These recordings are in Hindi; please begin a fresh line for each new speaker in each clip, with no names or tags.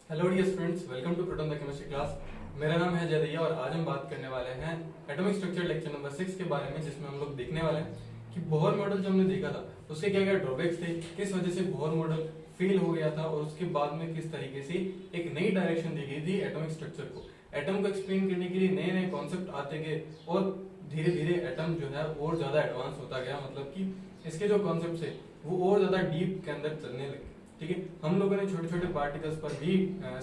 Hello dear students, welcome to Proton the chemistry class. मेरा नाम है जय दैया और आज हम बात करने वाले हैं एटॉमिक स्ट्रक्चर लेक्चर नंबर 6 के बारे में, जिसमें हम लोग देखने वाले हैं कि बोहर मॉडल जो हमने देखा था उसके क्या क्या ड्रॉबैक्स थे, किस वजह से बोहर मॉडल फेल हो गया था और उसके बाद में किस तरीके से एक नई डायरेक्शन दी गई थी एटॉमिक स्ट्रक्चर को। एटम को एक्सप्लेन करने के लिए नए नए कॉन्सेप्ट आते गए और धीरे धीरे एटम जो है और ज्यादा एडवांस होता गया, मतलब कि इसके जो कॉन्सेप्ट है वो और ज्यादा डीप के अंदर चलने लगे। ठीक है, हम लोगों ने छोटे छोटे पार्टिकल्स पर भी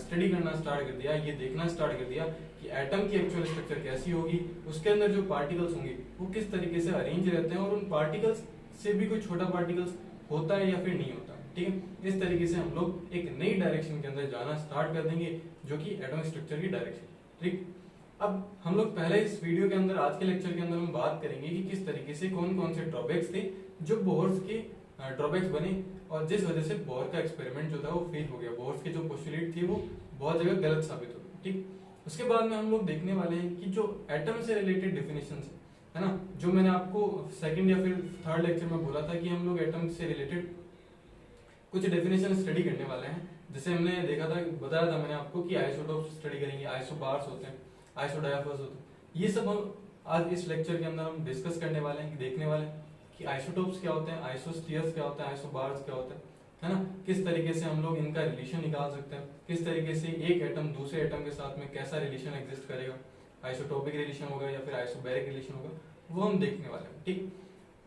स्टडी करना स्टार्ट कर दिया, ये देखना स्टार्ट कर दिया कि एटम की एक्चुअल स्ट्रक्चर कैसी होगी, उसके अंदर जो पार्टिकल्स होंगे वो किस तरीके से अरेंज रहते हैं और उन पार्टिकल्स से भी कोई छोटा पार्टिकल्स होता है या फिर नहीं होता। ठीक है, इस तरीके से हम लोग एक नई डायरेक्शन के अंदर जाना स्टार्ट कर देंगे जो कि एटॉमिक स्ट्रक्चर की डायरेक्शन। ठीक, अब हम लोग पहले इस वीडियो के अंदर, आज के लेक्चर के अंदर हम बात करेंगे कि किस तरीके से कौन कौन से ड्रॉबैक्स थे जो बोहर्स के ड्रॉबैक्स बने और जिस वजह से बोहर का एक्सपेरिमेंट जो था वो फेल हो गया। बोहर्स की जो पोस्टुलेट थी वो बहुत जगह गलत साबित हो गई। ठीक, उसके बाद में हम लोग देखने वाले हैं कि जो एटम से रिलेटेड डेफिनेशन है ना, जो मैंने आपको सेकंड या फिर थर्ड लेक्चर में बोला था कि हम लोग एटम से रिलेटेड कुछ डेफिनेशन स्टडी करने वाले हैं। जैसे हमने देखा था, बताया था मैंने आपको कि आइसोटोप स्टडी करेंगे, आइसोबार्स होते हैं, आइसोडायफर्स होते हैं। ये सब हम आज इस लेक्चर के अंदर हम डिस्कस करने वाले हैं, देखने वाले हैं कि आइसोटोप्स क्या होते हैं, आइसोस्फीयर्स क्या होते हैं, आइसोबार्स क्या होते हैं, है ना, किस तरीके से हम लोग इनका रिलेशन निकाल सकते हैं, किस तरीके से एक एटम दूसरे एटम के साथ में कैसा रिलेशन एग्जिस्ट करेगा, आइसोटोपिक रिलेशन होगा या फिर आइसोबैरिक रिलेशन होगा, वो हम देखने वाले हैं। ठीक,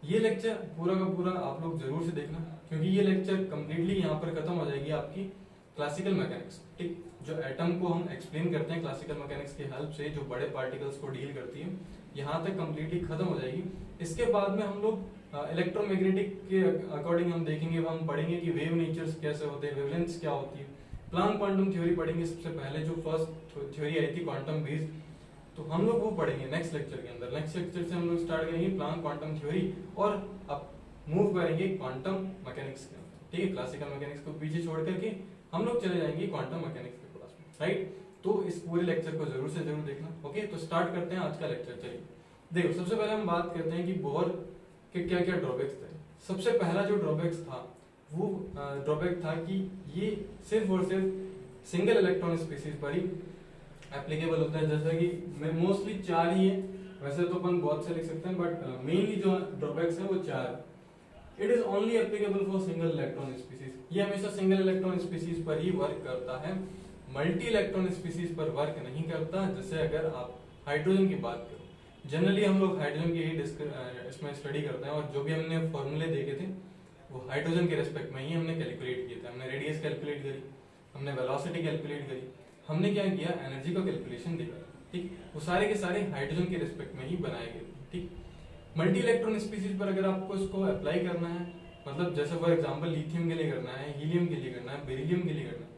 ये लेक्चर पूरा का पूरा आप लोग जरूर से देखना, क्योंकि ये लेक्चर कंप्लीटली यहाँ पर खत्म हो जाएगी आपकी क्लासिकल मैकेनिक्स। ठीक, जो एटम को हम एक्सप्लेन करते हैं क्लासिकल मैकेनिक्स की हेल्प से, जो बड़े पार्टिकल्स को डील करती है, यहाँ तक कंप्लीटली खत्म हो जाएगी। इसके बाद में हम लोग इलेक्ट्रोमैग्नेटिक के अकॉर्डिंग हम देखेंगे, हम पढ़ेंगे कि वेव नेचर्स कैसे होते हैं, वेवलेंथ्स क्या होती है, प्लांक क्वांटम थ्योरी पढ़ेंगे। सबसे पहले जो फर्स्ट थ्योरी आई थी क्वांटम बेस्ड, तो हम लोग वो पढ़ेंगे नेक्स्ट लेक्चर के अंदर। नेक्स्ट लेक्चर से हम लोग स्टार्ट करेंगे प्लांक क्वांटम थ्योरी और अब मूव करेंगे क्वांटम मैकेनिक्स के अंदर। ठीक है, क्लासिकल मैकेनिक्स को पीछे छोड़ करके हम लोग चले जाएंगे क्वांटम मैकेनिक्स के क्लास में। राइट, तो इस पूरे लेक्चर को जरूर से जरूर देखना। ओके, तो स्टार्ट करते हैं आज का लेक्चर। चलिए देखो, सबसे पहले हम बात करते हैं कि बोहर के क्या क्या ड्रॉबैक्स थे। सबसे पहला जो ड्रॉबैक्स था वो ड्रॉबैक था कि ये सिर्फ और सिर्फ सिंगल इलेक्ट्रॉन स्पीसीज पर ही एप्लीकेबल होता है। जैसा कि मोस्टली 4 ही है, वैसे तो अपन बहुत से लिख सकते हैं, बट मेनली जो ड्रॉबैक्स है वो 4। It is only applicable for single electron species. ये हमेशा सिंगल इलेक्ट्रॉन स्पीसीज पर ही वर्क करता है, मल्टी इलेक्ट्रॉन स्पीसीज पर वर्क नहीं करता। जैसे अगर आप हाइड्रोजन की बात करो, जनरली हम लोग हाइड्रोजन की ही इसमें स्टडी करते हैं और जो भी हमने फॉर्मूले देखे थे वो हाइड्रोजन के रेस्पेक्ट में ही हमने कैलकुलेट किए थे। हमने रेडियस कैलकुलेट करी, हमने वेलोसिटी कैलकुलेट करी, हमने क्या किया, एनर्जी का कैलकुलेशन देखा। ठीक, वो सारे के सारे हाइड्रोजन के रेस्पेक्ट में ही बनाए गए। ठीक, मल्टी इलेक्ट्रॉन स्पीसीज पर अगर आपको इसको अप्लाई करना है, मतलब जैसे फॉर एग्जांपल लिथियम के लिए करना है, हीलियम के लिए करना है, बेरिलियम के लिए करना है,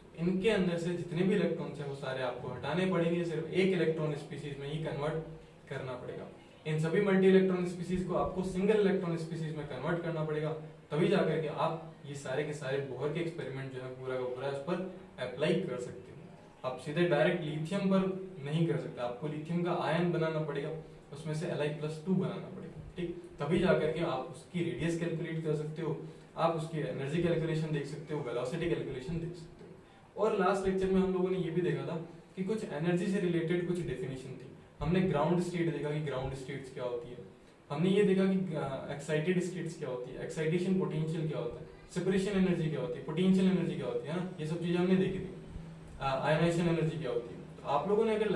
तो इनके अंदर से जितने भी इलेक्ट्रॉन्स हैं वो सारे आपको हटाने पड़ेंगे, सिर्फ एक इलेक्ट्रॉन स्पीसीज में ही कन्वर्ट करना पड़ेगा। इन सभी मल्टी इलेक्ट्रॉन स्पीसीज को आपको सिंगल इलेक्ट्रॉन स्पीसीज में कन्वर्ट करना पड़ेगा, तभी जाकर के आप ये सारे के सारे बोहर के एक्सपेरिमेंट जो है पूरा का पूरा इस पर अप्लाई कर सकते हो। आप सीधे डायरेक्ट लिथियम पर नहीं कर सकते, आपको लिथियम का आयन बनाना पड़ेगा, उसमें से Li+2 बनाना पड़ेगा। ठीक, तभी जाकर के आप उसकी रेडियस कैलकुलेट कर सकते हो, आप उसकी एनर्जी कैलकुलेशन देख सकते हो, वेलोसिटी कैलकुलेशन देख सकते हो। और लास्ट लेक्चर में हम लोगों ने ये भी देखा था कि कुछ एनर्जी से रिलेटेड कुछ डेफिनेशन थी। हमने ग्राउंड स्टेट देखा कि ग्राउंड स्टेट्स क्या होती है, हमने ये देखा कि एक्साइटेड स्टेट्स क्या होती है, एक्साइटेशन पोटेंशियल क्या होता है, सेपरेशन एनर्जी क्या होती है, पोटेंशियल एनर्जी क्या होती है ना, ये सब चीजें हमने देखी थी। आयनाइजेशन एनर्जी क्या होती है। तो आप लोगों ने अगर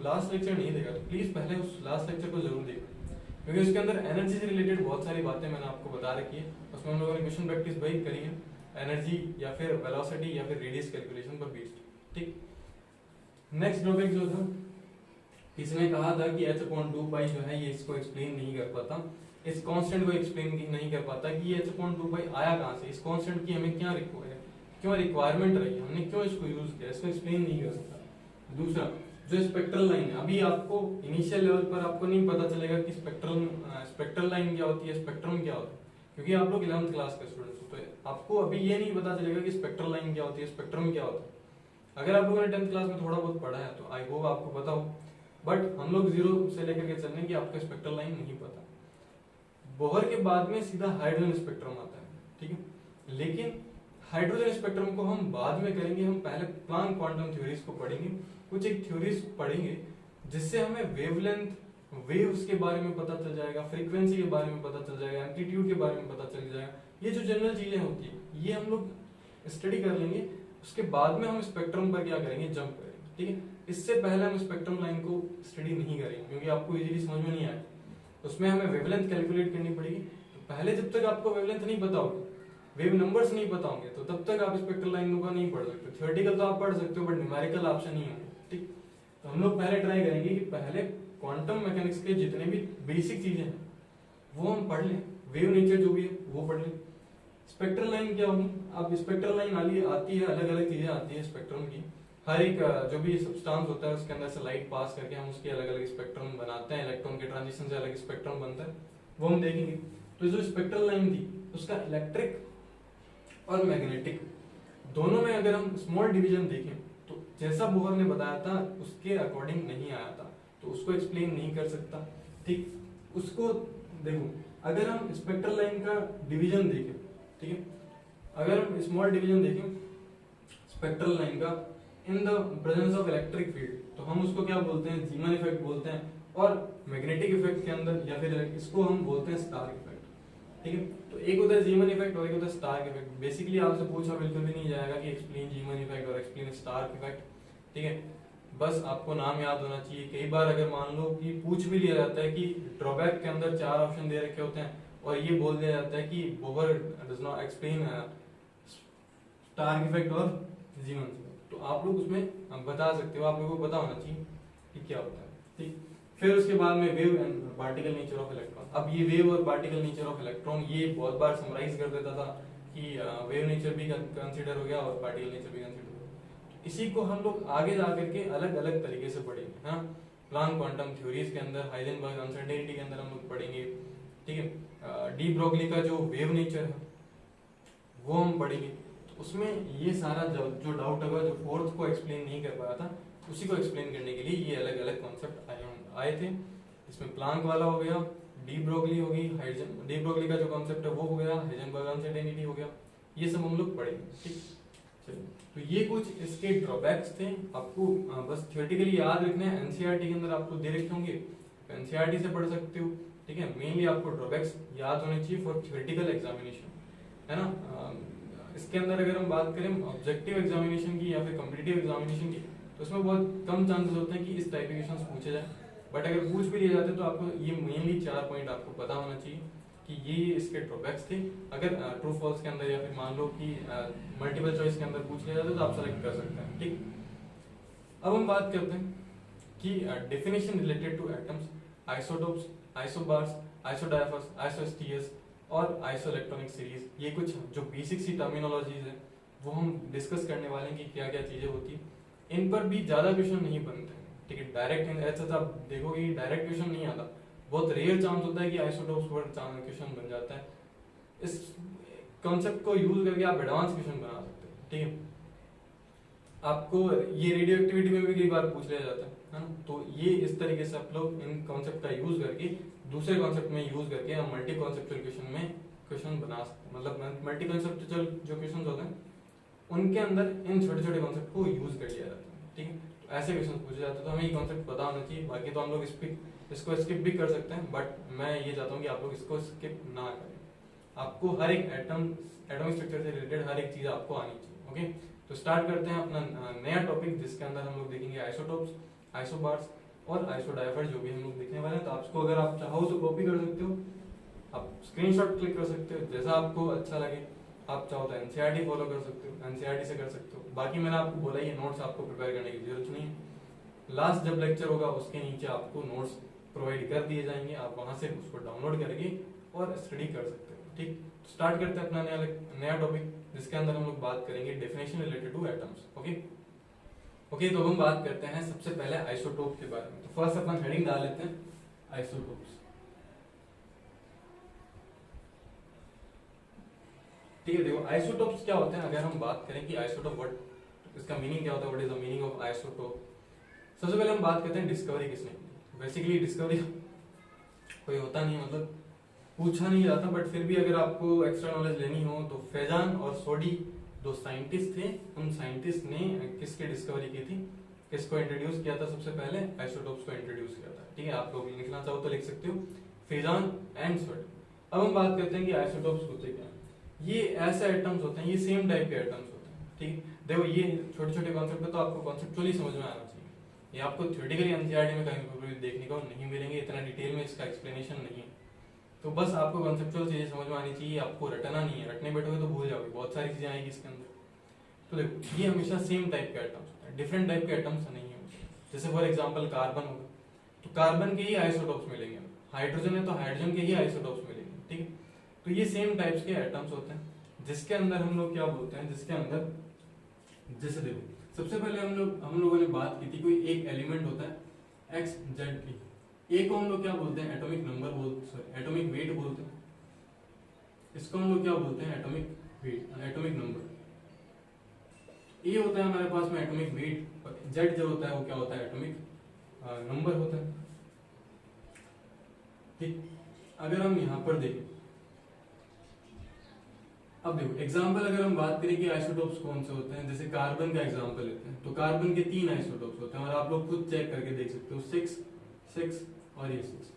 लास्ट लेक्चर नहीं देखा तो प्लीज पहले उस लास्ट लेक्चर को जरूर देखो, क्योंकि उसके अंदर एनर्जी से रिलेटेड बहुत सारी बातें मैंने आपको बता रखी है। उसमें हम लोगों ने क्वेश्चन प्रैक्टिस वही करी है, एनर्जी या फिर वेलोसिटी या फिर रेडियस कैलकुलेशन पर बेस्ड। ठीक, नेक्स्ट ड्रॉबैक जो था, इसने कहा था कि h/2 जो है ये इसको एक्सप्लेन नहीं कर पाता, इस कांस्टेंट को एक्सप्लेन नहीं कर पाता कि ये h/2 आया कहां से, इस कांस्टेंट की हमें क्यों रिक्वायरमेंट रही, हमने क्यों इसको यूज किया, इसको एक्सप्लेन नहीं कर सकता। दूसरा, जो स्पेक्ट्रल लाइन है, अभी आपको इनिशियल लेवल पर आपको नहीं पता चलेगा कि स्पेक्ट्रल लाइन क्या होती है, स्पेक्ट्रम क्या होता है, क्योंकि आप लोग 11th क्लास के स्टूडेंट्स हो, तो आपको अभी ये नहीं पता चलेगा कि स्पेक्ट्रल लाइन क्या होती है, स्पेक्ट्रम क्या होता है। अगर आप लोगों ने 10th क्लास में थोड़ा बहुत पढ़ा है तो आई होप आपको पता हो, बट हम लोग 0 से लेकर के चलने की आपको स्पेक्ट्रल लाइन नहीं पता। बोहर के बाद में सीधा हाइड्रोजन स्पेक्ट्रम आता है। ठीक है, लेकिन हाइड्रोजन स्पेक्ट्रम को हम बाद में करेंगे, हम पहले प्लांक क्वांटम थ्योरीज को पढ़ेंगे, कुछ एक थ्योरीज पढ़ेंगे जिससे हमें वेवलेंथ, वेव्स के बारे में पता चल जाएगा, फ्रीक्वेंसी के बारे में पता चल जाएगा, एम्पलीट्यूड के बारे में पता चल जाएगा। ये जो जनरल चीजें होती है ये हम लोग स्टडी कर लेंगे। उसके बाद में हम स्पेक्ट्रम पर क्या करेंगे, जंप करेंगे, ठीक है। इससे पहले हम स्पेक्ट्रम लाइन को स्टडी नहीं करेंगे क्योंकि आपको इजीली समझ में नहीं आएगा, उसमें हमें वेवलेंथ कैलकुलेट करनी पड़ेगी। तो पहले जब तक आपको वेवलेंथ नहीं पता होगी, वेव नंबर्स नहीं पता होंगे, तो तब तक आप स्पेक्ट्रल लाइन का नहीं पढ़ सकते। थ्योरेटिकल तो आप पढ़ सकते हो बट न्यूमेरिकल ऑप्शन नहीं होंगे, ठीक। तो हम लोग पहले ट्राई करेंगे कि पहले क्वांटम मैकेनिक्स के जितने भी बेसिक चीजें हैं वो हम पढ़ लें, वेव नेचर जो भी है वो पढ़ लें। स्पेक्ट्रल लाइन क्या होगी, अब स्पेक्ट्रल लाइन आती है, अलग अलग चीजें आती है स्पेक्ट्रम की। हर एक जो भी सब्सटेंस होता है उसके अंदर से लाइट पास करके हम उसके अलग अलग स्पेक्ट्रम बनाते हैं, इलेक्ट्रॉन के ट्रांजिशन से अलग स्पेक्ट्रम बनता है, वो हम देखेंगे। तो जो स्पेक्ट्रल लाइन थी उसका इलेक्ट्रिक और मैग्नेटिक दोनों में अगर हम स्मॉल डिवीजन देखें तो जैसा बोहर ने बताया था उसके अकॉर्डिंग नहीं आया था, तो उसको एक्सप्लेन नहीं कर सकता, ठीक। उसको देखो, अगर हम स्पेक्ट्रल लाइन का डिवीजन देखें, ठीक है, अगर हम स्मॉल डिवीजन देखें स्पेक्ट्रल लाइन का in the presence of electric field, तो हम उसको क्या बोलते हैं, जीमन इफेक्ट बोलते हैं। और मैग्नेटिक इफेक्ट के अंदर या फिर इसको हम बोलते हैं स्टार इफेक्ट, ठीक है। तो एक होता है जीमन इफेक्ट और एक होता है स्टार इफेक्ट। बेसिकली आपसे पूछा बिल्कुल भी नहीं जाएगा कि एक्सप्लेन जीमन इफेक्ट और एक्सप्लेन स्टार इफेक्ट, ठीक है। बस आपको नाम याद होना चाहिए। कई बार अगर मान लो कि पूछ भी लिया जाता है कि ड्रॉबैक के अंदर 4 ऑप्शन दे रखे होते हैं और ये बोल दिया जाता है कि Bohr does not explain star effect और जीमन इफेक्ट, तो आप लोग उसमें बता सकते हो, आप लोगों को पता होना चाहिए कि क्या होता है, ठीक। फिर उसके बाद में wave and particle nature of electron. अब ये वेव और पार्टिकल नेचर ऑफ इलेक्ट्रॉन ये बहुत बार समराइज कर देता था कि वेव नेचर भी कंसीडर हो गया और पार्टिकल नेचर भी कंसीडर हो गया। इसी को हम लोग आगे जाकर के अलग अलग तरीके से पढ़ेंगे, हाँ। प्लांक क्वांटम थ्योरीज के अंदर, हाइजेनबर्ग अनसर्टेनिटी के अंदर हम लोग पढ़ेंगे, ठीक है। डी ब्रोगली का जो वेव नेचर है वो हम पढ़ेंगे। तो उसमें ये सारा जो डाउट होगा, जो फोर्थ को एक्सप्लेन नहीं कर पाया था, उसी को एक्सप्लेन करने के लिए ये अलग अलग कॉन्सेप्ट आए थे। इसमें प्लांक वाला हो गया, डी ब्रोगली होगी, डी ब्रोगली का जो कॉन्सेप्ट है वो हो गया, हाइजेनबर्ग अनसर्टेनिटी हो गया, ये सब हम लोग पढ़ेंगे, ठीक। चलिए, तो ये कुछ इसके ड्रॉबैक्स थे, आपको बस थियोरेटिकली याद रखना है। एनसीईआरटी के अंदर आपको दे रखे होंगे, एनसीईआरटी से पढ़ सकते हो, ठीक है। मेनली आपको ड्रॉबैक्स याद होने चाहिए फॉर थियोरेटिकल एग्जामिनेशन, है ना। इसके अंदर अगर हम बात करें ऑब्जेक्टिव एग्जामिनेशन की या फिर कॉम्पिटिटिव एग्जामिनेशन की, तो उसमें बहुत कम चांसेस होते हैं कि इस टाइप के क्वेश्चंस पूछे जाए। बट अगर पूछ भी लिए जाते हैं तो आपको ये मेनली 4 पॉइंट आपको पता होना चाहिए कि ये इसके ड्रॉबैक्स थे। अगर ट्रू फॉल्स के अंदर या फिर मान लो कि मल्टीपल चॉइस के अंदर पूछ लिया जाता है तो आप सेलेक्ट कर सकते हैं, ठीक। अब हम बात करते हैं कि definition related to atoms, isotopes, isobars, isodiaphers, isosters और आइसोइलेक्ट्रॉनिक सीरीज, ये कुछ जो बेसिक सी टर्मिनोलॉजीज है वो हम डिस्कस करने वाले हैं कि क्या क्या चीजें होती है। इन पर भी ज्यादा क्वेश्चन नहीं बनते, ठीक है। डायरेक्ट ऐसा आप देखोगे कि डायरेक्ट क्वेश्चन नहीं आता, बहुत रेयर चांस होता है कि आइसोटोप्स पर क्वेश्चन बन जाता है। इस कॉन्सेप्ट को यूज करके आप एडवांस क्वेश्चन बना सकते हैं, ठीक है। आपको ये रेडियो एक्टिविटी में भी कई बार पूछ लिया जाता है ना। तो ये इस तरीके से आप लोग इन कॉन्सेप्ट का यूज करके दूसरे कॉन्सेप्ट में यूज करके हम मल्टी कॉन्सेप्चुअल क्वेश्चन में क्वेश्चन बना सकते हैं। मतलब मल्टी कॉन्सेप्चुअल जो क्वेश्चन होते हैं उनके अंदर इन छोटे छोटे कॉन्सेप्ट को यूज कर लिया जाता है, ठीक है। तो ऐसे क्वेश्चन पूछे जाते हैं तो हमें ये कॉन्सेप्ट पता होना चाहिए। बाकी तो हम लोग इसको स्किप भी कर सकते हैं, बट मैं ये चाहता हूँ कि आप लोग इसको स्किप ना करें। आपको हर एक एटॉमिक स्ट्रक्चर से रिलेटेड हर एक चीज आपको आनी चाहिए, ओके। तो स्टार्ट करते हैं अपना नया टॉपिक, जिसके अंदर हम लोग देखेंगे आइसोटोप्स, आइसोबार्स और आइसोडायफर, जो भी हम लोग देखने वाले हैं। तो आपको अगर आप चाहो तो कॉपी कर सकते हो, आप स्क्रीनशॉट क्लिक कर सकते हो, जैसा आपको अच्छा लगे। आप चाहो तो एनसीईआरटी फॉलो कर सकते हो, एनसीईआरटी से कर सकते हो। बाकी मैंने आपको बोला ये नोट्स आपको प्रिपेयर करने की जरूरत नहीं है। लास्ट जब लेक्चर होगा उसके नीचे आपको नोट्स प्रोवाइड कर दिए जाएंगे, आप वहां से उसको डाउनलोड करके और स्टडी कर सकते हो, ठीक। स्टार्ट करते हैं अपना नया टॉपिक, जिसके अंदर हम लोग बात करेंगे definition related to atoms, okay. तो हम बात करते हैं सबसे पहले आइसोटोप के बारे में। तो फर्स्ट अपन हेडिंग डाल लेते हैं आइसोटोप्स, ठीक है। देखो आइसोटोप्स क्या होते हैं, अगर हम बात करें कि आइसोटोप व्हाट इसका मीनिंग क्या होता है, what is the meaning of isotope. सबसे पहले हम बात करते हैं डिस्कवरी किसने की। बेसिकली डिस्कवरी कोई होता नहीं, मतलब पूछा नहीं जाता, बट फिर भी अगर आपको एक्स्ट्रा नॉलेज लेनी हो तो फेजान और सोडी दो साइंटिस्ट थे, उन साइंटिस्ट ने किसकी डिस्कवरी की थी, किसको इंट्रोड्यूस किया था सबसे पहले, आइसोटोप्स को इंट्रोड्यूस किया था। ठीक है, आप लोग लिखना चाहो तो लिख सकते हो, फेजान एंड स्वर्ट। अब हम बात करते हैं कि आइसोटोप्स होते क्या हैं। ये ऐसे एटम्स होते हैं, ये सेम टाइप के एटम्स होते हैं। ठीक है, देखो ये छोटे छोटे कॉन्सेप्ट है तो आपको कॉन्सेप्चुअली समझ में आना चाहिए, ये आपको थ्योरेटिकली एनसीईआरटी में कहीं देखने को नहीं मिलेंगे, इतना डिटेल में इसका एक्सप्लेनेशन नहीं है। तो बस आपको कॉन्सेप्चुअल चीजें समझ में आनी चाहिए, आपको रटना नहीं है, रटने बैठोगे तो भूल जाओगे, बहुत सारी चीजें आएगी इसके अंदर। तो देखो ये हमेशा सेम टाइप के एटम्स होते हैं, डिफरेंट टाइप के एटम्स नहीं होते। जैसे फॉर एग्जांपल कार्बन होगा तो कार्बन के ही आइसोटोप्स मिलेंगे, हाइड्रोजन है तो हाइड्रोजन के ही आइसोटोप्स मिलेंगे। ठीक है, तो ये सेम टाइप्स के एटम्स होते हैं, जिसके अंदर हम लोग क्या बोलते हैं, जिसके अंदर जैसे देखो सबसे पहले हम लोगों ने बात की थी, कोई एक एलिमेंट होता है एक्स जेड पी, ए को हम लोग क्या बोलते हैं, एटॉमिक नंबर बोलते, सॉरी एटॉमिक वेट बोलते हैं, इसको हम लोग क्या बोलते हैं, एटॉमिक वेट, एटॉमिक नंबर। ए होता है हमारे पास में एटॉमिक वेट, और जेड जो होता है वो क्या होता है, एटॉमिक नंबर होता है। ठीक, अगर हम यहां पर देखें, अब देखो एग्जाम्पल अगर हम बात करें कि आइसोटोप्स कौन से होते हैं, जैसे कार्बन का एग्जाम्पल लेते हैं, तो कार्बन के 3 आइसोटोप्स होते हैं और आप लोग खुद चेक करके देख सकते हो, 6 6 और ये 6,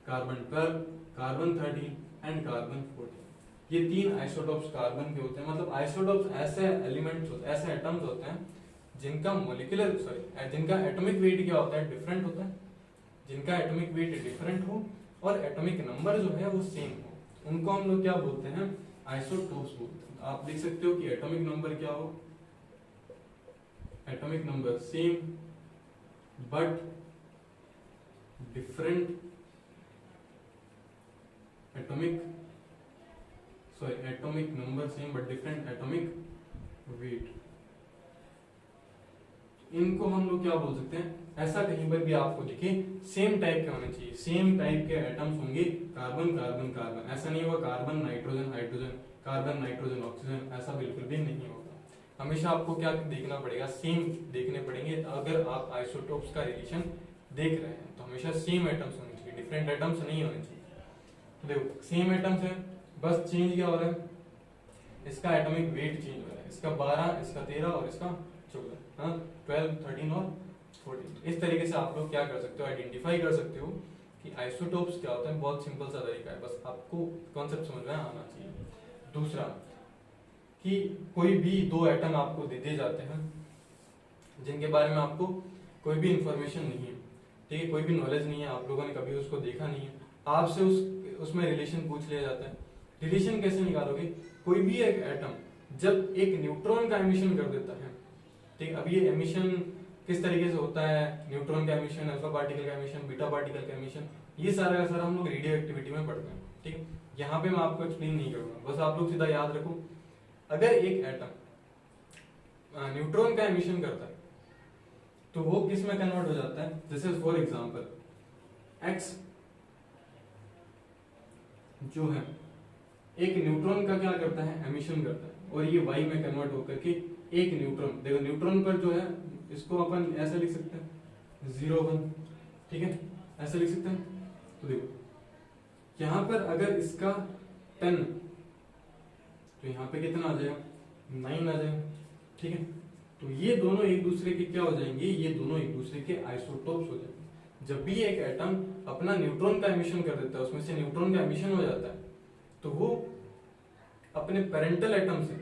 कार्बन 12, कार्बन 13 एंड कार्बन 14। ये 3 आइसोटोप्स कार्बन के होते हैं। मतलब आइसोटोप्स ऐसे एलिमेंट्स होते हैं, ऐसे एटम्स होते हैं जिनका मोलिकुलर जिनका एटॉमिक वेट क्या होता है, डिफरेंट होता है, जिनका एटॉमिक वेट डिफरेंट हो और एटॉमिक नंबर जो है वो सेम हो, उनको हम लोग क्या बोलते हैं, आइसोटोप्स बोलते हैं। आप देख सकते हो कि एटॉमिक नंबर क्या हो, atomic number same but different, atomic number same but different atomic weight. इनको हम लोग क्या बोल सकते हैं, ऐसा कहीं पर भी आपको दिखे सेम टाइप के होने चाहिए, सेम टाइप के एटम्स होंगे, कार्बन कार्बन कार्बन, ऐसा नहीं होगा carbon nitrogen hydrogen, carbon nitrogen oxygen, ऐसा बिल्कुल भी नहीं होगा। हमेशा आपको क्या देखना पड़ेगा, सेम देखने पड़ेंगे। अगर आप आइसोटोप्स का रिलेशन देख रहे हैं तो हमेशा सेम एटम्स होने चाहिए, डिफरेंट एटम्स नहीं होने चाहिए। तो देखो सेम एटम्स है, बस चेंज क्या हो रहा है, इसका एटॉमिक वेट चेंज हो रहा है, इसका 12, इसका 13 और इसका 14, 12, 13 और 14। इस तरीके से आप लोग क्या कर सकते हो, आइडेंटिफाई कर सकते हो कि आइसोटोप्स क्या होता है। बहुत सिंपल सा तरीका है, बस आपको कॉन्सेप्ट समझ में आना चाहिए। दूसरा कि कोई भी 2 एटम आपको दे दिए जाते हैं जिनके बारे में आपको कोई भी इंफॉर्मेशन नहीं है, ठीक है, कोई भी नॉलेज नहीं है, आप लोगों ने कभी उसको देखा नहीं है, आपसे उसमें रिलेशन पूछ लिया जाता है। रिलेशन कैसे निकालोगे, कोई भी एक एटम जब एक न्यूट्रॉन का एमिशन कर देता है, ठीक, अब ये एमिशन किस तरीके से होता है, न्यूट्रॉन का एमिशन, अल्फा पार्टिकल का एमिशन, बीटा पार्टिकल का एमिशन, ये सारा का सारा हम लोग रेडियो एक्टिविटी में पढ़ते हैं। ठीक, यहाँ पे मैं आपको एक्सप्लेन नहीं करूंगा, बस आप लोग सीधा याद रखो, अगर एक एटम न्यूट्रॉन का एमिशन करता है तो वो किस में कन्वर्ट हो जाता है, जैसे फॉर एग्जांपल एक्स जो है एक न्यूट्रॉन का क्या करता है, एमिशन करता है, और ये वाई में कन्वर्ट होकर के एक न्यूट्रॉन, देखो न्यूट्रॉन पर जो है इसको अपन ऐसे लिख सकते हैं 0 1, ठीक है, ऐसे लिख सकते हैं। तो देखो यहां पर अगर इसका 10 तो यहाँ पे कितना आ जाएगा, 9 आ जाएगा, ठीक है। तो ये दोनों एक दूसरे के क्या हो जाएंगे, ये दोनों एक दूसरे के आइसोटोप्स हो जाएंगे। जब भी एक एटम अपना न्यूट्रॉन का एमिशन कर देता है, उसमें से न्यूट्रॉन का एमिशन हो जाता है, तो वो अपने पेरेंटल एटम से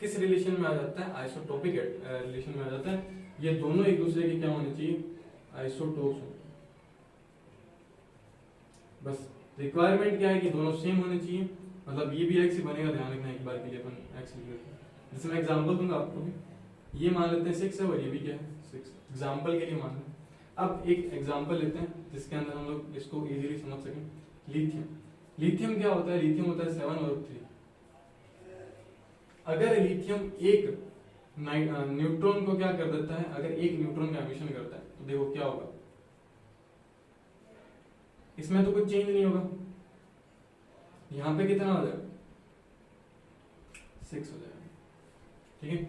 किस रिलेशन में आ जाता है, आइसोटोपिक रिलेशन में आ जाता है। ये दोनों एक दूसरे के क्या होने चाहिए, आइसोटोप्स हो। बस रिक्वायरमेंट क्या है कि दोनों सेम होने चाहिए, मतलब ये भी एक्स ही बनेगा, ध्यान रखना एक बार के लिए अपन एक्स लिख लेते हैं। जैसे मैं एग्जांपल दूंगा आपको भी, ये मान लेते हैं 6 है और ये भी क्या है 6, एग्जांपल के लिए मान लें। अब एक एग्जांपल लेते हैं जिसके अंदर हम लोग इसको इजीली समझ सकें। लिथियम, लिथियम क्या होता है, लिथियम होता है 7 और 3। अगर लिथियम एक न्यूट्रॉन को क्या कर देता है, अगर एक न्यूट्रॉन का एमिशन करता है तो देखो क्या होगा, इसमें तो कुछ चेंज नहीं होगा, यहां पे कितना हो जाएगा 6 हो जाएगा, ठीक है।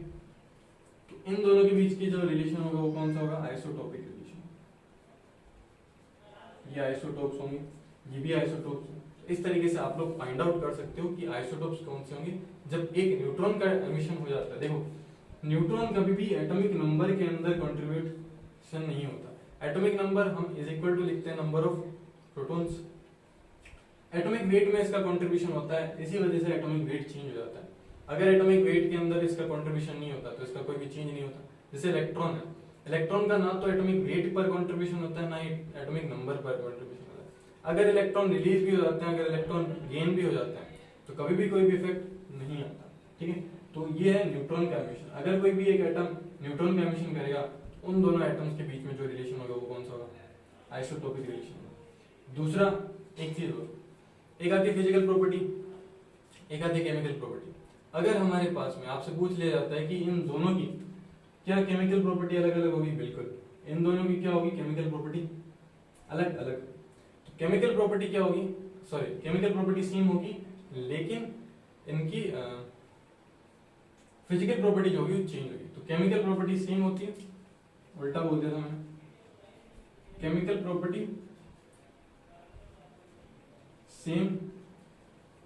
तो इन दोनों के बीच की जो रिलेशन होगा वो कौन सा होगा, आइसोटोपिक रिलेशन। ये आइसोटोप्स होंगे, ये भी आइसोटोप्स, इस तरीके से आप लोग फाइंड आउट कर सकते हो कि आइसोटोप्स कौन से होंगे जब एक न्यूट्रॉन का एमिशन हो जाता है। देखो न्यूट्रॉन कभी भी एटॉमिक नंबर के अंदर कंट्रीब्यूशन नहीं होता। एटॉमिक नंबर हम इज इक्वल टू लिखते हैं number of protons. Atomic weight में इसका कंट्रीब्यूशन होता है, इसी वजह से एटॉमिक वेट चेंज हो जाता है। अगर एटॉमिक वेट के अंदर इसका कंट्रीब्यूशन नहीं होता तो इसका कोई भी चेंज नहीं होता। जैसे इलेक्ट्रॉन है, इलेक्ट्रॉन का ना तो एटॉमिक वेट पर कंट्रीब्यूशन होता है ना ही एटॉमिक नंबर पर कंट्रीब्यूशन होता है। अगर इलेक्ट्रॉन रिलीज भी हो जाते हैं, अगर इलेक्ट्रॉन गेन भी हो जाते हैं तो कभी भी कोई भी इफेक्ट नहीं आता। ठीक है, तो ये है न्यूट्रॉन का एमिशन। अगर कोई भी एक एटम न्यूट्रॉन का एमिशन करेगा, उन दोनों एटम्स के बीच में जो रिलेशन होगा वो कौन सा होगा? आइसोटोपिक रिलेशन होगा। दूसरा एक चीज और, एक आती है फिजिकल प्रॉपर्टी, एक आती है केमिकल प्रॉपर्टी। अगर हमारे पास में आपसे पूछ लिया जाता है कि इन दोनों की क्या केमिकल प्रॉपर्टी अलग अलग होगी, बिल्कुल इन दोनों की क्या होगी केमिकल प्रॉपर्टी अलग अलग। तो केमिकल प्रॉपर्टी क्या होगी, सॉरी केमिकल प्रॉपर्टी सेम होगी, लेकिन इनकी फिजिकल प्रॉपर्टी जो होगी वो चेंज होगी। तो केमिकल प्रॉपर्टी सेम होती है, उल्टा बोल दिया था मैंने, केमिकल प्रॉपर्टी सेम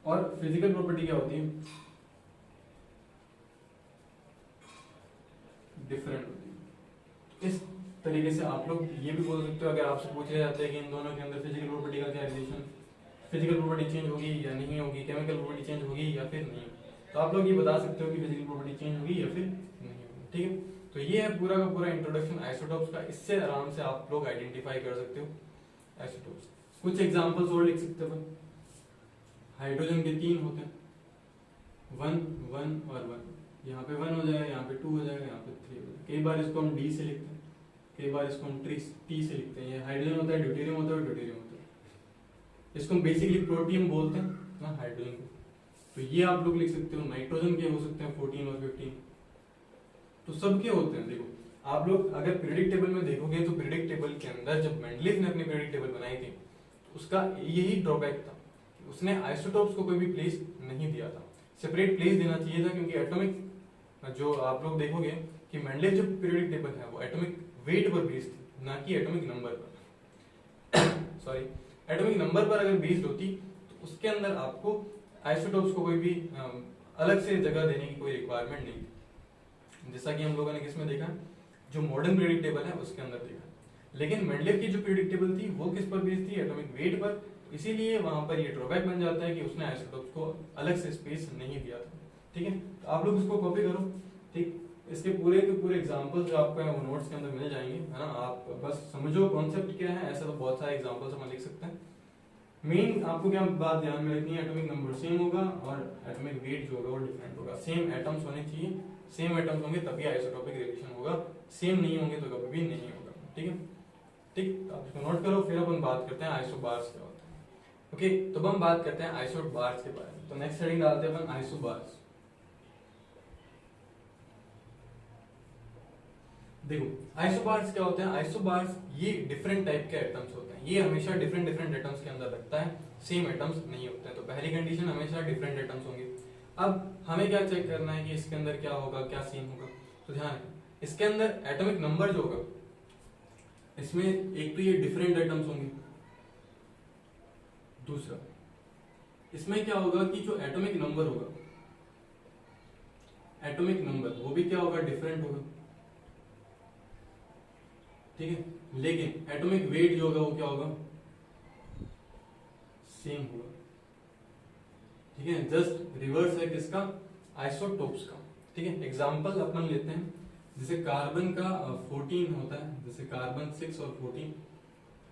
और फिजिकल प्रॉपर्टी क्या होती है? डिफरेंट होती है। इस तरीके से आप लोग ये भी बोल सकते हो, अगर आपसे पूछा जाता है कि इन दोनों के अंदर फिजिकल प्रॉपर्टी का क्या रिलेशन, फिजिकल प्रॉपर्टी चेंज होगी या नहीं होगी, केमिकल प्रॉपर्टी चेंज होगी या फिर नहीं, तो आप लोग ये बता सकते हो कि फिजिकल प्रॉपर्टी चेंज होगी या फिर नहीं होगी। ठीक है, तो ये है पूरा का पूरा इंट्रोडक्शन आइसोटोप्स का। इससे आराम से आप लोग आइडेंटिफाई कर सकते हो आइसोटोप्स। कुछ एग्जांपल्स और लिख सकते हो। हाइड्रोजन के 3 होते हैं, 1 1 और 1। यहाँ पे 1 हो जाएगा, यहाँ पे 2 हो जाएगा, यहाँ पे 3 हो जाएगा। कई बार इसको हम डी से लिखते हैं, कई बार इसको हम टी से लिखते हैं। ये हाइड्रोजन होता है, ड्यूटेरियम होता है और ड्यूटेरियम होता है। इसको हम बेसिकली प्रोटियम बोलते हैं ना हाइड्रोजन को। तो ये आप लोग लिख सकते हो। नाइट्रोजन के हो सकते हैं 14 और 15, तो सबके होते हैं। देखो आप लोग अगर पीरियडिक टेबल में देखोगे तो पीरियडिक टेबल के अंदर जब मेंडलीफ ने अपनी पीरियडिक टेबल बनाई थी तो उसका यही ड्रॉबैक था, उसने आइसोटोप्स को कोई भी प्लेस नहीं दिया था। सेपरेट प्लेस देना चाहिए था, क्योंकि एटॉमिक जो आप लोग देखोगे कि मेंडलीफ जो पीरियडिक टेबल है वो एटॉमिक वेट पर बेस्ड थी, ना कि एटॉमिक नंबर पर। सॉरी, एटॉमिक नंबर पर अगर बेस्ड होती तो उसके अंदर आपको आइसोटोप्स को कोई भी अलग से जगह देने की कोई रिक्वायरमेंट नहीं थी, जैसा कि हम लोगों ने किसमें देखा, जो मॉडर्न पीरियडिक टेबल है उसके अंदर देखा। लेकिन मेंडलीफ की जो पीरियडिक टेबल थी वो किस पर बेस्ड थी? एटॉमिक वेट पर। इसीलिए वहां पर ये ड्रॉबैक बन जाता है कि उसने आइसोटोप्स को अलग से स्पेस नहीं दिया था। ठीक है, तो आप लोग इसको कॉपी करो। ठीक, इसके पूरे के पूरे एग्जांपल्स जो आपको है वो नोट्स के अंदर मिल जाएंगे, है ना। आप बस समझो कॉन्सेप्ट क्या है। ऐसा तो बहुत सारे एग्जांपल्स हम लिख सकते हैं। मेन आपको क्या बात ध्यान में रखनी है, एटॉमिक नंबर सेम होगा और एटॉमिक वेट जो होगा वो डिफरेंट होगा। सेम एटम्स होने चाहिए, सेम एटम्स होंगे तभी आइसोटोपिक रिलेशन होगा, सेम नहीं होंगे तो कभी भी नहीं होगा। ठीक है, ठीक, तो आप इसको नोट करो। फिर अपन बात करते हैं आइसोबार्स क्या होता है। ओके, तो हम बात करते हैं आइसोबार्स के बारे में। तो नेक्स्ट हेडिंग डालते हैं अपन आइसोबार्स। देखो आइसोबार्स क्या होते हैं? आइसोबार्स ये डिफरेंट टाइप के एटम्स होते हैं। ये हमेशा डिफरेंट डिफरेंट एटम्स के अंदर रखता है, सेम एटम्स नहीं होते हैं। तो पहली कंडीशन हमेशा डिफरेंट एटम्स होंगे। अब हमें क्या चेक करना है कि इसके अंदर क्या होगा, क्या सीन होगा। तो ध्यान है, इसके अंदर एटॉमिक नंबर जो होगा, इसमें एक तो ये डिफरेंट एटम्स होंगे, दूसरा इसमें क्या होगा कि जो एटॉमिक नंबर होगा, एटॉमिक नंबर वो भी क्या होगा, डिफरेंट होगा। ठीक है, लेकिन एटॉमिक वेट जो होगा वो क्या होगा, सेम होगा। ठीक है, जस्ट रिवर्स है किसका, आइसोटोप्स का। ठीक है, एग्जांपल अपन लेते हैं, जैसे कार्बन का 14 होता है, जैसे कार्बन 6 और 14,